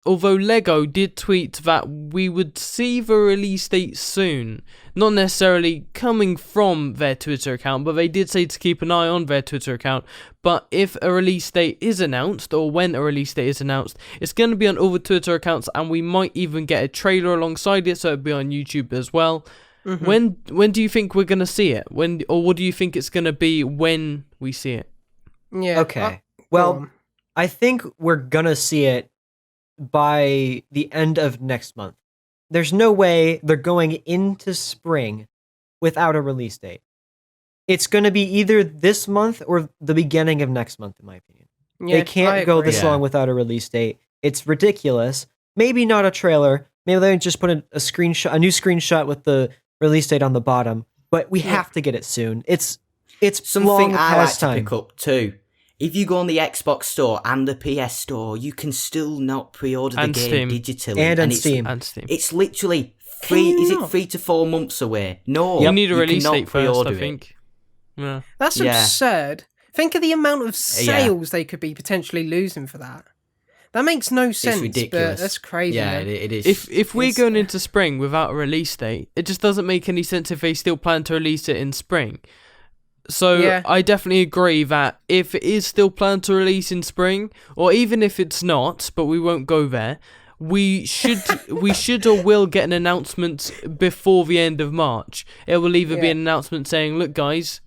although Lego did tweet that we would see the release date soon, not necessarily coming from their Twitter account, but they did say to keep an eye on their Twitter account. But if a release date is announced, or when a release date is announced, it's going to be on all the Twitter accounts, and we might even get a trailer alongside it, so it'll be on YouTube as well. Mm-hmm. When do you think we're going to see it? Or what do you think it's going to be when we see it? Yeah. Okay. Well, I think we're going to see it by the end of next month. There's no way they're going into spring without a release date. It's going to be either this month or the beginning of next month, in my opinion. Yeah, they can't go this long without a release date. It's ridiculous. Maybe not a trailer. Maybe they just put a screenshot, a new screenshot with the release date on the bottom. But we have to get it soon. It's something I like time to pick up too. If you go on the Xbox store and the PS store, you can still not pre-order the game digitally. And Steam. It's literally 3. Is it 3 to 4 months away? No, you need a release date first, I think. Yeah. That's absurd. Think of the amount of sales they could be potentially losing for that. That makes no sense. It's ridiculous. But that's crazy. Yeah, it is. If we're going into spring without a release date, it just doesn't make any sense if they still plan to release it in spring. So I definitely agree that if it is still planned to release in spring, or even if it's not, but we won't go there, we should or will get an announcement before the end of March. It will either be an announcement saying, look guys,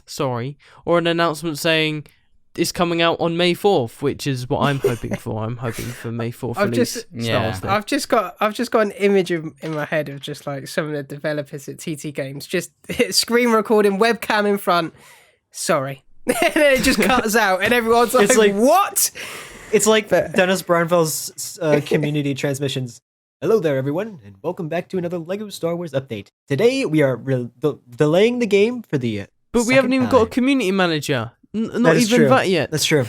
sorry, or an announcement saying it's coming out on May 4th, which is what I'm hoping for. I'm hoping for May 4th release. I've just got an image in my head of just like some of the developers at TT Games just screen recording, webcam in front. Sorry, and then it just cuts out, and everyone's like, "What?" It's like Dennis Brownfell's community transmissions. Hello there, everyone, and welcome back to another LEGO Star Wars update. Today we are delaying the game for the. But we haven't even got a community manager. Not even true. That yet. That's true.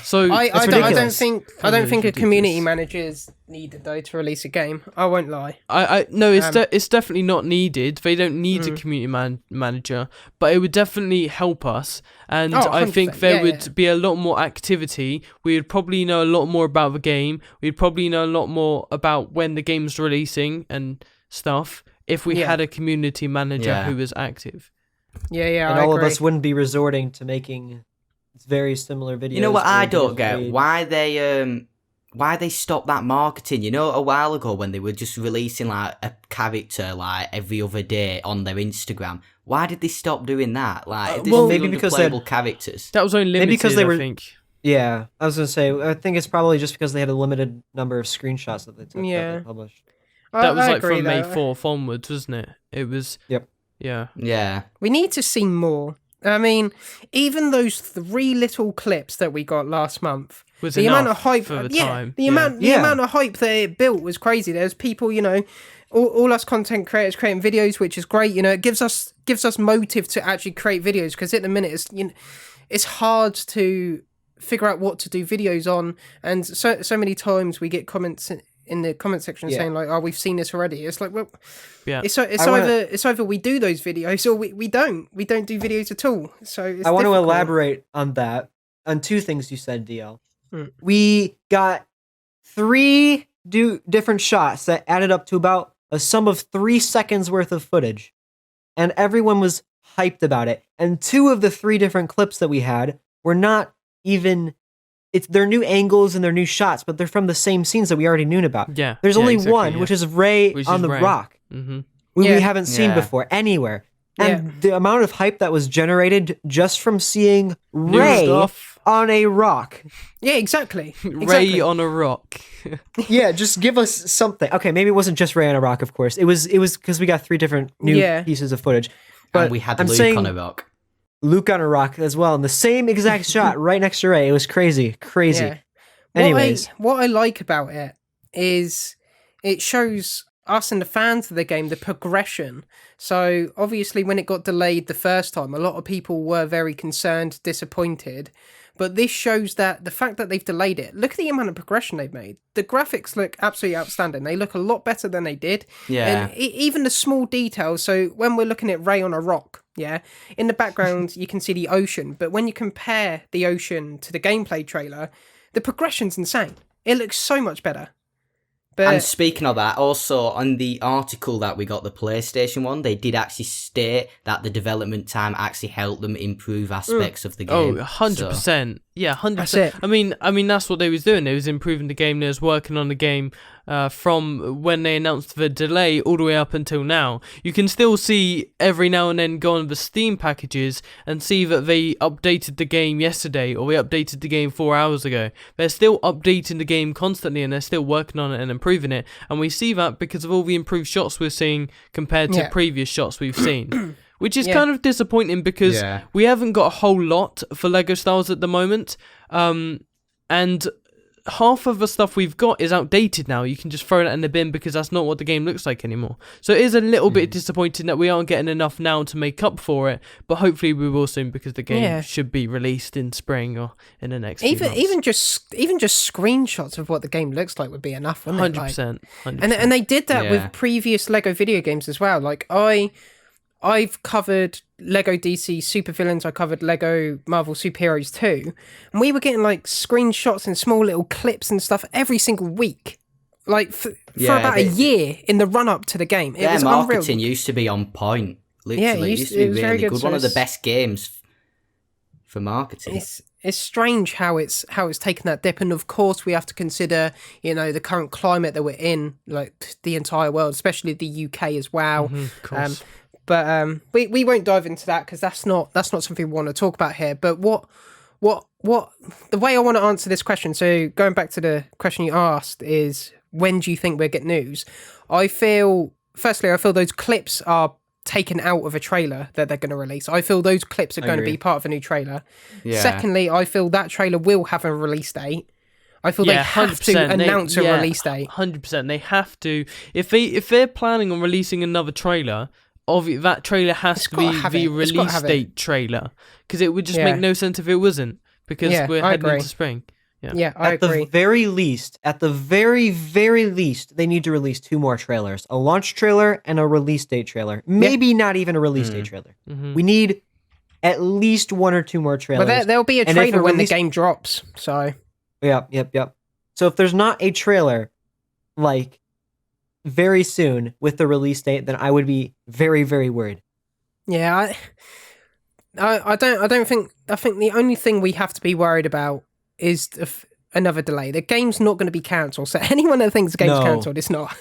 So I don't think a community manager is needed though to release a game. I won't lie. No, it's definitely not needed. They don't need a community manager, but it would definitely help us. And I think there would be a lot more activity. We would probably know a lot more about the game. We'd probably know a lot more about when the game's releasing and stuff if we had a community manager who was active. Yeah, and I all agree. of us wouldn't be resorting to making very similar videos. You know what I don't get? Why they stopped that marketing? You know, a while ago when they were just releasing like a character like every other day on their Instagram. Why did they stop doing that? Like, maybe because playable characters. That was only limited. Maybe because they were. I think. Yeah, I was gonna say. I think it's probably just because they had a limited number of screenshots that they took that they published. That was like from May 4th onwards, wasn't it? It was. Yep. Yeah. We need to see more. I mean, even those 3 little clips that we got last month, was the amount of hype for the time. The amount of hype that it built was crazy. There's people, you know, all us content creators creating videos, which is great. You know, it gives us motive to actually create videos, because at the minute it's hard to figure out what to do videos on, and so many times we get comments in the comment section saying like, "Oh, we've seen this already." It's like, well, it's either we do those videos or we don't do videos at all. So I want to elaborate on that, on 2 things you said, DL. We got 3 different shots that added up to about a sum of 3 seconds worth of footage, and everyone was hyped about it. And 2 of the 3 different clips that we had were not even. They're new angles and they're new shots, but they're from the same scenes that we already knew about. Yeah. There's only one, which is Rey on the rock, we haven't seen before anywhere. And the amount of hype that was generated just from seeing Rey on a rock. Yeah, exactly. Rey on a rock. Yeah, just give us something. Okay, maybe it wasn't just Rey on a rock, of course. It was because we got 3 different new pieces of footage. But and we had Luke on a rock. Luke on a rock as well, in the same exact shot right next to Rey. It was crazy. Yeah. Anyways, what I like about it is it shows us and the fans of the game the progression. So obviously when it got delayed the first time, a lot of people were very concerned, disappointed. But this shows that the fact that they've delayed it, look at the amount of progression they've made. The graphics look absolutely outstanding. They look a lot better than they did. Yeah. And even the small details. So when we're looking at Rey on a rock, in the background you can see the ocean. But when you compare the ocean to the gameplay trailer, the progression's insane. It looks so much better. But And speaking of that, also on the article that we got, the PlayStation one, they did actually state that the development time actually helped them improve aspects of the game. Oh, 100%. Yeah, 100%. That's it. I mean, that's what they was doing. They was improving the game. They was working on the game from when they announced the delay all the way up until now. You can still see every now and then go on the Steam packages and see that they updated the game yesterday or they updated the game 4 hours ago. They're still updating the game constantly and they're still working on it and improving it. And we see that because of all the improved shots we're seeing compared to previous shots we've seen. Which is kind of disappointing because we haven't got a whole lot for LEGO Star Wars at the moment. And half of the stuff we've got is outdated now. You can just throw that in the bin because that's not what the game looks like anymore. So it is a little bit disappointing that we aren't getting enough now to make up for it. But hopefully we will soon because the game should be released in spring or in the next few months. Even just screenshots of what the game looks like would be enough, wouldn't it? 100%. And they did that with previous LEGO video games as well. Like I've covered LEGO DC Supervillains, I covered LEGO Marvel Superheroes 2, and we were getting like screenshots and small little clips and stuff every single week. Like for about a year in the run up to the game. It was marketing unreal. used to be on point. Literally, it used to be really good. One of the best games for marketing. It's strange how it's taken that dip, and of course we have to consider, the current climate that we're in, like the entire world, especially the UK as well. Of course. But we won't dive into that because that's not something we want to talk about here. But what the way I want to answer this question, so going back to the question you asked, is when do you think we'll get news? I feel those clips are taken out of a trailer that they're going to release. I feel those clips are going to be part of a new trailer. Yeah. Secondly, I feel that trailer will have a release date. I feel they have to announce a release date. 100%. They have to. If they're planning on releasing another trailer, that trailer has to be the release date trailer, because it would just make no sense if it wasn't, because we're heading into spring. I agree. At the very, very least, they need to release 2 more trailers. A launch trailer and a release date trailer. Maybe not even a release date trailer. Mm-hmm. We need at least 1 or 2 more trailers. Well, there'll be a trailer when the game drops, so... Yep. So if there's not a trailer, like, very soon with the release date, then I would be very, very worried. Yeah, I think the only thing we have to be worried about is another delay. The game's not going to be cancelled, so anyone that thinks the game's cancelled, it's not.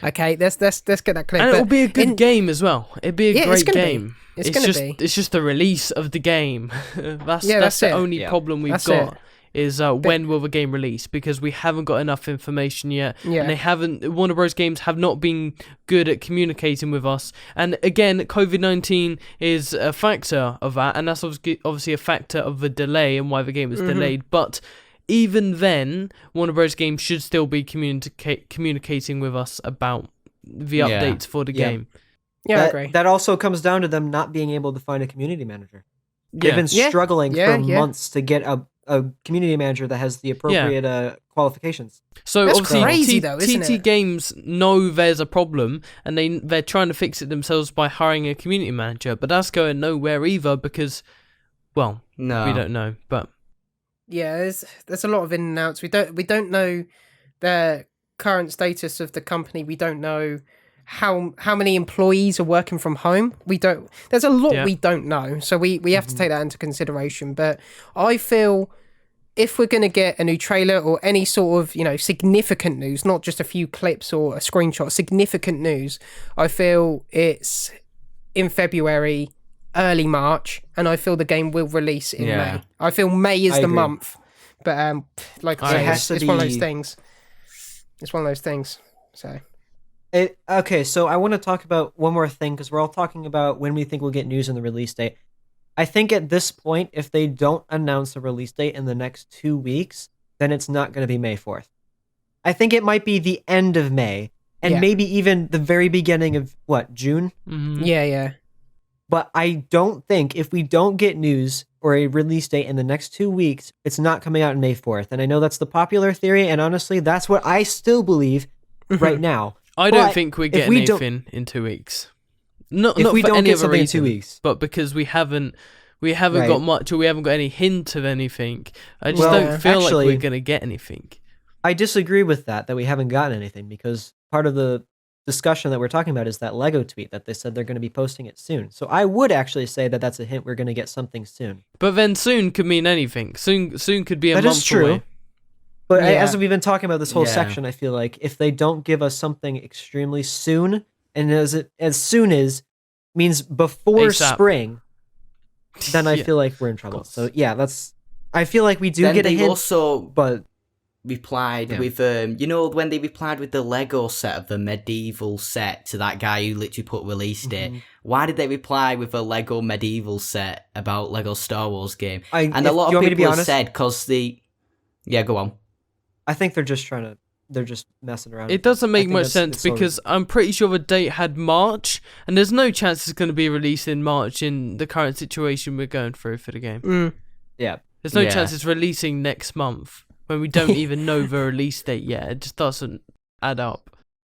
Okay, let's get that clear. And it'll be a good game as well. It'd be a great game. It's just the release of the game. That's the only problem we've got. Is when will the game release, because we haven't got enough information yet, and Warner Bros. Games have not been good at communicating with us, and again COVID-19 is a factor of that, and that's obviously a factor of the delay and why the game was delayed. But even then, Warner Bros. Games should still be communicating with us about the updates for the game. I agree. That also comes down to them not being able to find a community manager. They've been struggling for months to get a community manager that has the appropriate qualifications. So that's obviously crazy, though, isn't TT it? Games know there's a problem, and they're trying to fix it themselves by hiring a community manager, but that's going nowhere either because, we don't know. But there's a lot of in and outs. We don't know the current status of the company. We don't know how many employees are working from home. There's a lot we don't know, so we have to take that into consideration. But I feel if we're going to get a new trailer or any sort of significant news, not just a few clips or a screenshot, significant news, I feel it's in February, early March, and I feel the game will release in May. I feel May is the month, but like I say, it's one of those things. It's one of those things. So. Okay, so I want to talk about one more thing, because we're all talking about when we think we'll get news on the release date. I think at this point, if they don't announce a release date in the next 2 weeks, then it's not going to be May 4th. I think it might be the end of May, and maybe even the very beginning of, June? Mm-hmm. Yeah. But I don't think, if we don't get news or a release date in the next 2 weeks, it's not coming out on May 4th. And I know that's the popular theory, and honestly, that's what I still believe right now. I don't think we're getting anything in 2 weeks. Not for any other reason, 2 weeks, but because we haven't got much, or we haven't got any hint of anything. I just don't feel like we're gonna get anything. I disagree with that we haven't gotten anything, because part of the discussion that we're talking about is that Lego tweet that they said they're going to be posting it soon. So I would actually say that that's a hint we're going to get something soon. But then soon could mean anything. Soon could be a month That is true. away. But as we've been talking about this whole Yeah. section, I feel like if they don't give us something extremely soon, and as soon as means before ASAP. spring, then I Yeah, feel like we're in trouble. course. So I feel like we do Then get a they hint, also but replied Yeah. with when they replied with the Lego set of the medieval set to that guy who literally put release date. Why did they reply with a Lego medieval set about Lego Star Wars game? And a lot of people have said because go on. I think they're just messing around. It doesn't make think much that's- sense it's sort of- because I'm pretty sure the date had March, and there's no chance it's going to be released in March in the current situation we're going through for the game. Yeah. There's no Yeah. chance it's releasing next month when we don't even know the release date yet. It just doesn't add up.